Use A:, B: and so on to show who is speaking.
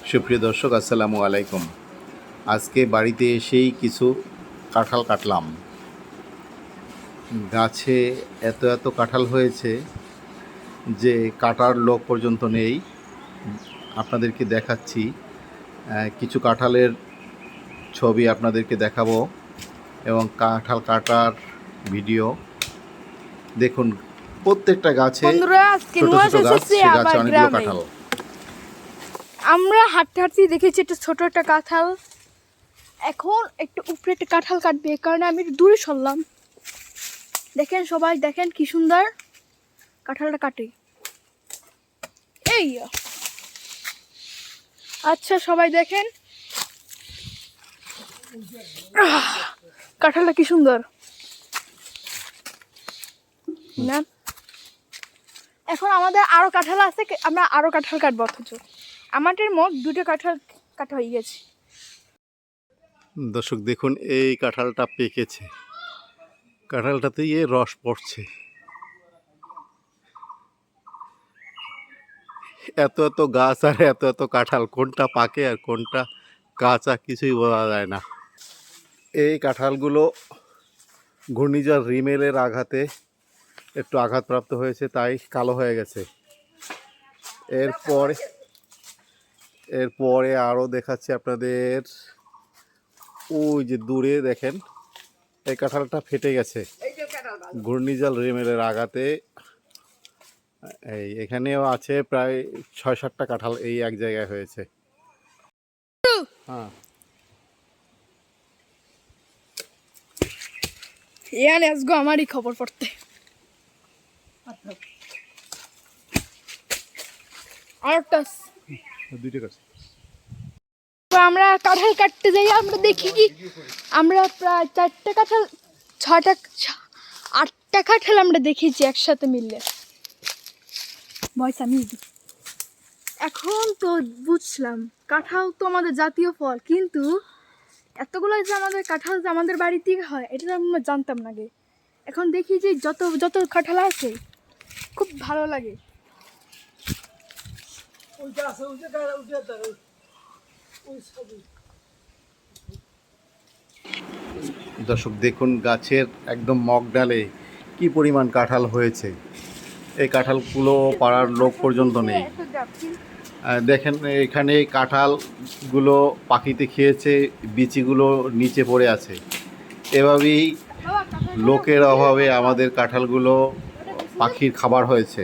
A: সুপ্রিয় দর্শক, আসসালামু আলাইকুম। আজকে বাড়িতে এসেই কিছু কাঁঠাল কাটলাম। গাছে এত এত কাঁঠাল হয়েছে যে কাটার লোক পর্যন্ত নেই। আপনাদেরকে দেখাচ্ছি, কিছু কাঁঠালের ছবি আপনাদেরকে দেখাবো এবং কাঁঠাল কাটার ভিডিও দেখুন। প্রত্যেকটা গাছে ছোট ছোট গাছ, সে গাছে অনেকগুলো কাঁঠাল।
B: আমরা হাঁটতে হাঁটতে দেখেছি একটা ছোট একটা কাঁঠাল। এখন একটু উপরে একটা কাঁঠাল কাটবে, এই কারণে আমি একটু দূরে সরলাম। দেখেন সবাই, দেখেন কি সুন্দর কাঁঠালটা কাটে। এই আচ্ছা সবাই দেখেন কাঁঠালটা কি সুন্দর না? এখন আমাদের আরো কাঁঠাল আছে, আমরা আরো কাঁঠাল কাটবো। অথচ আমাদের মোট 2টো কাঁঠাল কাটা হয়ে গেছে।
A: দর্শক দেখুন, এই কাঁঠালটা পেকেছে, কাঁঠালটাতে রস পড়ছে। এত এত গাছ আর এত এত কাঁঠাল, কোনটা পাকে আর কোনটা কাঁচা কিছুই বলা যায় না। এই কাঁঠালগুলো ঘূর্ণিঝড় রিমেলের আঘাতে একটু আঘাতপ্রাপ্ত হয়েছে, তাই কালো হয়ে গেছে। এরপরে আরও দেখাচ্ছি আপনাদের। ওই যে দূরে দেখেন, এই কাঁঠালটা ফেটে গেছে ঘূর্ণিঝড় রিমেলের আঘাতে। এখানেও আছে প্রায় 6-7টা কাঁঠাল এই এক জায়গায় হয়েছে। হ্যাঁ,
B: আসবো আমারই খবর পড়তে। আমরা কাঁঠাল কাটতে যাই, আমরা দেখি কি আমরা প্রায় 4টা কাঁঠাল, 8টা কাঁঠাল আমরা দেখেছি একসাথে মিললে। এখন তো বুঝলাম কাঁঠাল তো আমাদের জাতীয় ফল, কিন্তু এতগুলো যে আমাদের কাঁঠাল যে আমাদের বাড়িতে হয় এটা তো আমরা জানতাম না আগে। এখন দেখি যে যত যত কাঁঠাল আছে খুব ভালো লাগে।
A: দর্শক দেখুন, গাছের একদম মগ ডালে কি পরিমাণ কাঁঠাল হয়েছে। এই কাঁঠালগুলো পাড়ার লোক পর্যন্ত নেই। দেখেন, এখানে কাঁঠালগুলো পাখিতে খেয়েছে, বিচিগুলো নিচে পড়ে আছে। এভাবেই লোকের অভাবে আমাদের কাঁঠালগুলো পাখির খাবার হয়েছে।